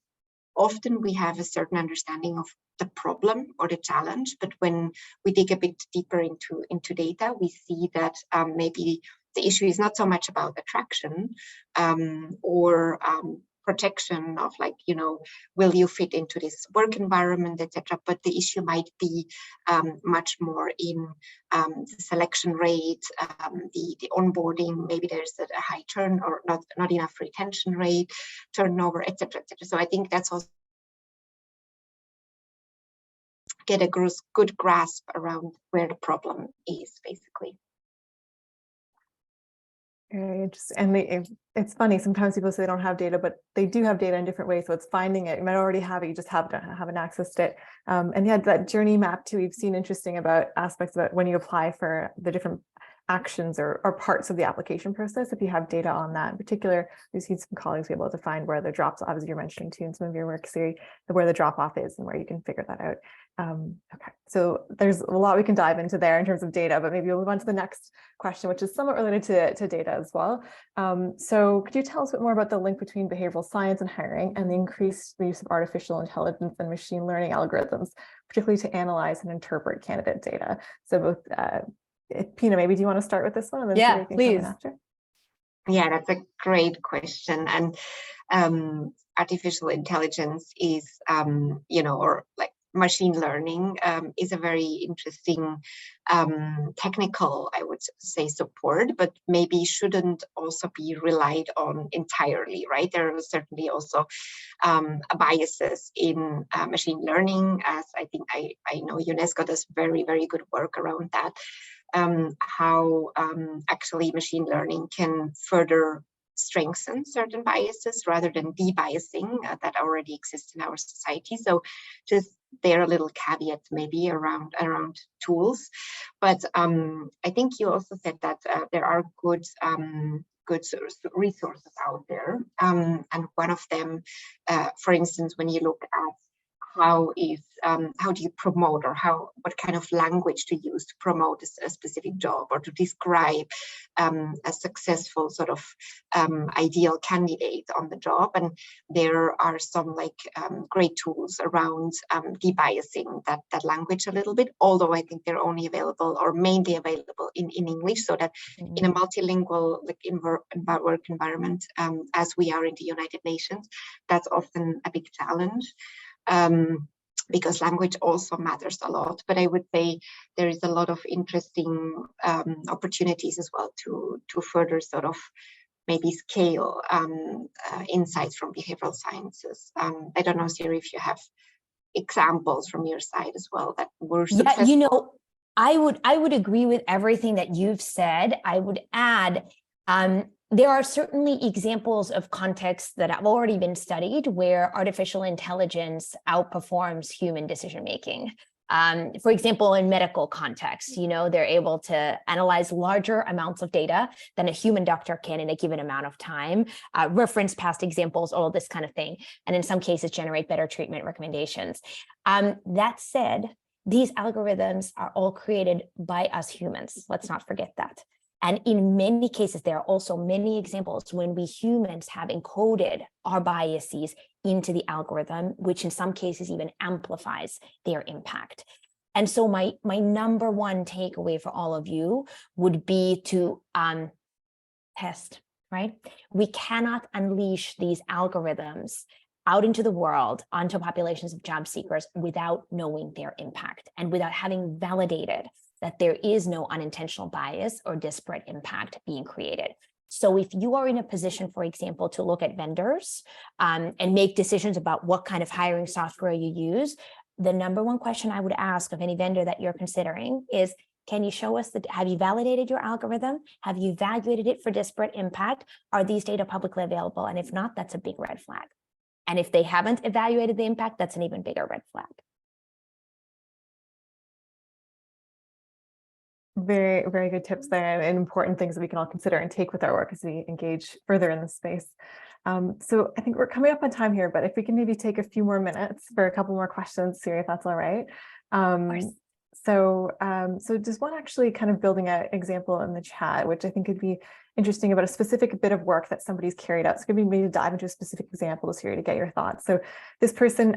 Often we have a certain understanding of the problem or the challenge, but when we dig a bit deeper into data, we see that maybe the issue is not so much about attraction or protection of will you fit into this work environment, etc. But the issue might be much more in the selection rate, the onboarding. Maybe there's a high turn or not enough retention rate, turnover, etc. So I think that's also get a good grasp around where the problem is, basically. Very interesting. And it's funny, sometimes people say they don't have data, but they do have data in different ways. So it's finding it. You might already have it, you just haven't accessed it. And yeah, that journey map too, we've seen interesting about aspects about when you apply for the different actions or parts of the application process. If you have data on that in particular, we've seen some colleagues be able to find where the drops, obviously you're mentioning too in some of your work, Siri, where the drop off is and where you can figure that out. Okay, so there's a lot we can dive into there in terms of data, but maybe we'll move on to the next question, which is somewhat related to data as well. So could you tell us a bit more about the link between behavioral science and hiring and the increased use of artificial intelligence and machine learning algorithms, particularly to analyze and interpret candidate data? So both, Pina, maybe do you want to start with this one? And then yeah, please. After? Yeah, that's a great question. And artificial intelligence is, or machine learning is a very interesting technical, I would say, support, but maybe shouldn't also be relied on entirely, right? There are certainly also biases in machine learning, as I think I know UNESCO does very, very good work around that. How actually machine learning can further strengthen certain biases rather than de-biasing that already exists in our society. So just there are little caveats maybe around tools. But I think you also said that there are good resources out there. And one of them, for instance, when you look at how do you promote, or what kind of language to use to promote a specific job or to describe a successful sort of ideal candidate on the job. And there are some great tools around debiasing that language a little bit, although I think they're only available or mainly available in English, so that in a multilingual work environment, as we are in the United Nations, that's often a big challenge. Because language also matters a lot. But I would say there is a lot of interesting opportunities as well to further sort of maybe scale insights from behavioral sciences. I don't know, Siri, if you have examples from your side as well that were successful. Yeah, I would agree with everything that you've said. I would add, there are certainly examples of contexts that have already been studied where artificial intelligence outperforms human decision-making. For example, in medical context, they're able to analyze larger amounts of data than a human doctor can in a given amount of time, reference past examples, all this kind of thing, and in some cases generate better treatment recommendations. That said, these algorithms are all created by us humans. Let's not forget that. And in many cases, there are also many examples when we humans have encoded our biases into the algorithm, which in some cases even amplifies their impact. And so my number one takeaway for all of you would be to test, right? We cannot unleash these algorithms out into the world, onto populations of job seekers without knowing their impact and without having validated that there is no unintentional bias or disparate impact being created. So if you are in a position, for example, to look at vendors and make decisions about what kind of hiring software you use, the number one question I would ask of any vendor that you're considering is, can you show us have you validated your algorithm? Have you evaluated it for disparate impact? Are these data publicly available? And if not, that's a big red flag. And if they haven't evaluated the impact, that's an even bigger red flag. Very, very good tips there, and important things that we can all consider and take with our work as we engage further in this space. So I think we're coming up on time here, but if we can maybe take a few more minutes for a couple more questions, Siri, if that's all right. So just one actually kind of building an example in the chat, which I think could be interesting about a specific bit of work that somebody's carried out. So could be maybe to dive into a specific example, Siri, to get your thoughts. So this person,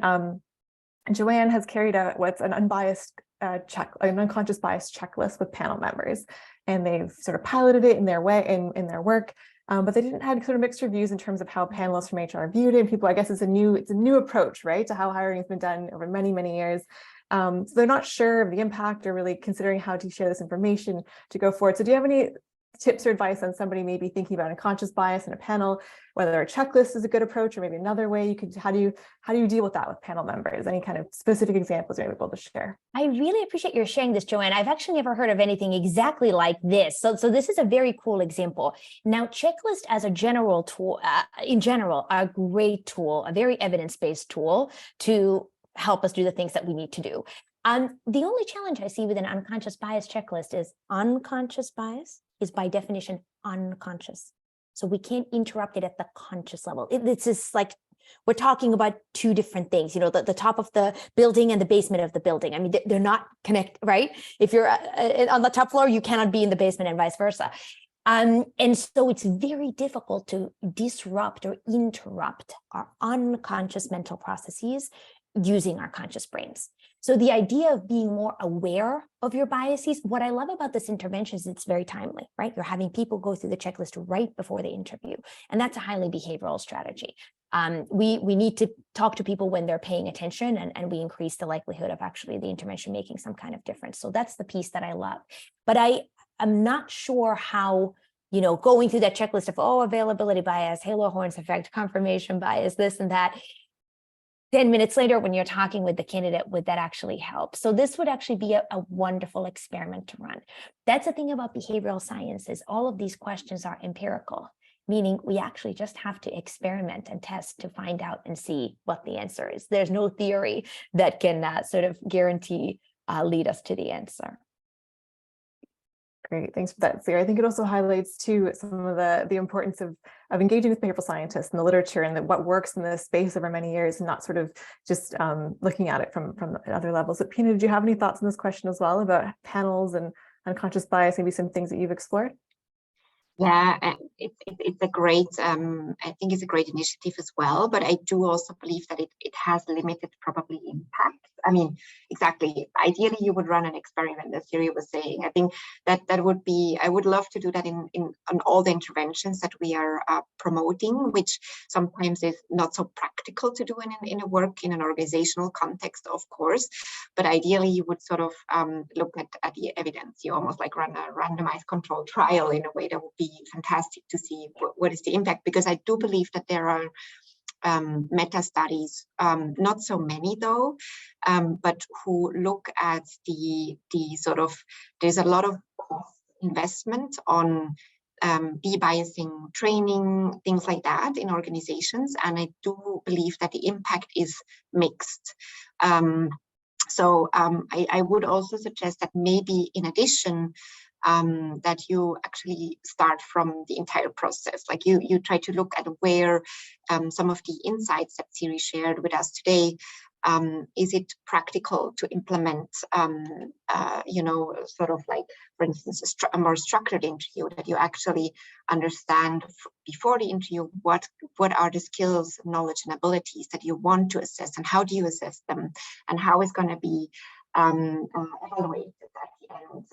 Joanne, has carried out what's an unbiased an unconscious bias checklist with panel members, and they've sort of piloted it in their way in their work, but they didn't have sort of mixed reviews in terms of how panelists from HR viewed it. And people, I guess, it's a new approach, right, to how hiring has been done over many, many years. So they're not sure of the impact or really considering how to share this information to go forward. So do you have any tips or advice on somebody maybe thinking about unconscious bias in a panel, whether a checklist is a good approach or maybe another way you could, how do you deal with that with panel members? Any kind of specific examples you're able to share? I really appreciate your sharing this, Joanne. I've actually never heard of anything exactly like this. So this is a very cool example. Now, checklist as a general tool, in general, are a great tool, a very evidence-based tool to help us do the things that we need to do. The only challenge I see with an unconscious bias checklist is unconscious bias is by definition unconscious. So we can't interrupt it at the conscious level. It's just like, we're talking about two different things, you know, the top of the building and the basement of the building. I mean, they're not connected, right? If you're on the top floor, you cannot be in the basement and vice versa. And so it's very difficult to disrupt or interrupt our unconscious mental processes using our conscious brains. So the idea of being more aware of your biases, what I love about this intervention is it's very timely, right? You're having people go through the checklist right before the interview. And that's a highly behavioral strategy. We need to talk to people when they're paying attention, and we increase the likelihood of actually the intervention making some kind of difference. So that's the piece that I love. But I'm not sure how, you know, going through that checklist of, availability bias, halo horns effect, confirmation bias, this and that, 10 minutes later, when you're talking with the candidate, would that actually help? So this would actually be a wonderful experiment to run. That's the thing about behavioral science is all of these questions are empirical, meaning we actually just have to experiment and test to find out and see what the answer is. There's no theory that can sort of guarantee lead us to the answer. Great, thanks for that, Siri. I think it also highlights too some of the importance of engaging with behavioral scientists and the literature and what works in this space over many years, and not sort of just looking at it from other levels. But Pina, did you have any thoughts on this question as well about panels and unconscious bias, maybe some things that you've explored? Yeah, it's a great, I think it's a great initiative as well, but I do also believe that it has limited probably impact. I mean, exactly. Ideally, you would run an experiment, as Siri was saying. I think that would be, I would love to do that on all the interventions that we are promoting, which sometimes is not so practical to do in a work, in an organizational context, of course. But ideally, you would sort of look at the evidence. You almost like run a randomized controlled trial in a way that would be fantastic to see what is the impact, because I do believe that there are meta studies, not so many though, but who look at the sort of, there's a lot of cost investment on de-biasing training, things like that in organizations, and I do believe that the impact is mixed. So I would also suggest that maybe in addition, that you actually start from the entire process. Like you try to look at where some of the insights that Siri shared with us today Is it practical to implement, sort of like, for instance, a more structured interview, that you actually understand before the interview what are the skills, knowledge, and abilities that you want to assess, and how do you assess them, and how is going to be evaluated at the end.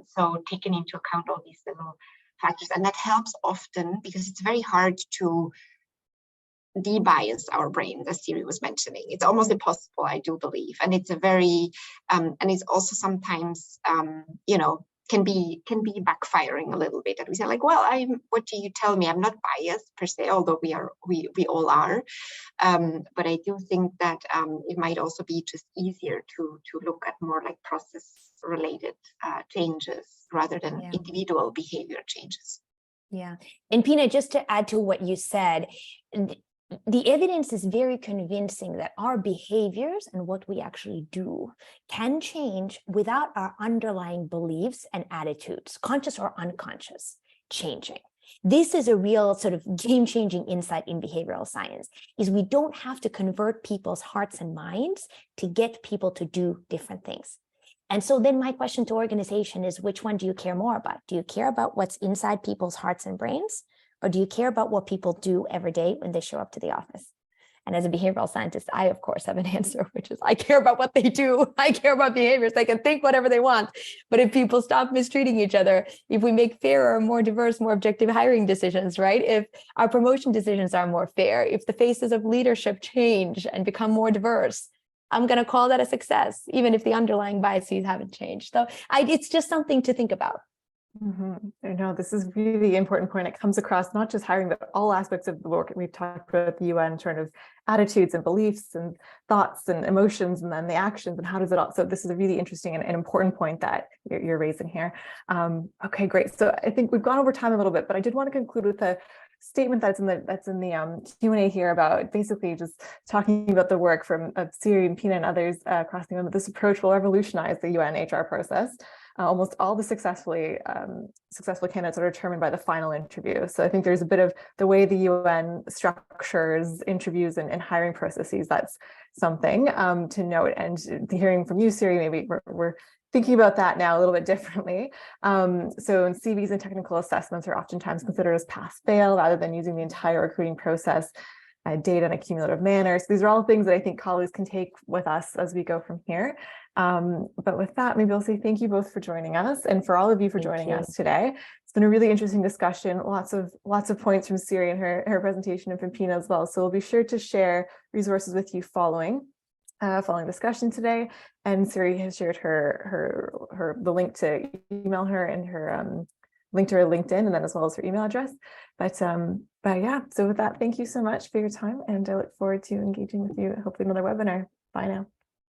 So taking into account all these little factors, and that helps often because it's very hard to debias our brains, as Siri was mentioning. It's almost impossible, I do believe, and it's a very and it's also sometimes can be backfiring a little bit. That we say like, well, what do you tell me? I'm not biased per se, although we all are. But I do think that it might also be just easier to look at more like process related changes rather than individual behavior changes. Yeah. And Pina, just to add to what you said, the evidence is very convincing that our behaviors and what we actually do can change without our underlying beliefs and attitudes, conscious or unconscious, changing. This is a real sort of game-changing insight in behavioral science, is we don't have to convert people's hearts and minds to get people to do different things. And so then my question to organization is, which one do you care more about? Do you care about what's inside people's hearts and brains? Or do you care about what people do every day when they show up to the office? And as a behavioral scientist, I, of course, have an answer, which is I care about what they do. I care about behaviors. They can think whatever they want. But if people stop mistreating each other, if we make fairer, more diverse, more objective hiring decisions, right? If our promotion decisions are more fair, if the faces of leadership change and become more diverse, I'm going to call that a success, even if the underlying biases haven't changed. So it's just something to think about. I know this is a really important point. It comes across not just hiring, but all aspects of the work. We've talked about the UN, sort of attitudes and beliefs and thoughts and emotions, and then the actions, and how does it all. So this is a really interesting and important point that you're raising here. Okay, great. So I think we've gone over time a little bit, but I did want to conclude with a statement that's in the Q&A here about basically just talking about the work from Siri and Pina and others across the UN, that this approach will revolutionize the UN HR process. Almost all the successful candidates are determined by the final interview. So I think there's a bit of the way the UN structures interviews and hiring processes. That's something to note. And hearing from you, Siri, maybe we're thinking about that now a little bit differently. So in CVs and technical assessments are oftentimes considered as pass-fail rather than using the entire recruiting process, data in a cumulative manner. So these are all things that I think colleagues can take with us as we go from here. But with that, maybe I'll say thank you both for joining us, and for all of you for joining us today. It's been a really interesting discussion, lots of points from Siri and her presentation, and from Pina as well. So we'll be sure to share resources with you following discussion today. And Siri has shared the link to email her and her link to her LinkedIn, and then as well as her email address. But yeah, so with that, thank you so much for your time, and I look forward to engaging with you, hopefully another webinar. Bye now.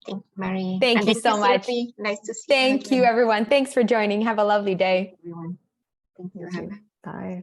Thank you, Mary. Thank you so much. Nice to see you. Thank you, everyone. Thanks for joining. Have a lovely day. Everyone. Thank you. Bye.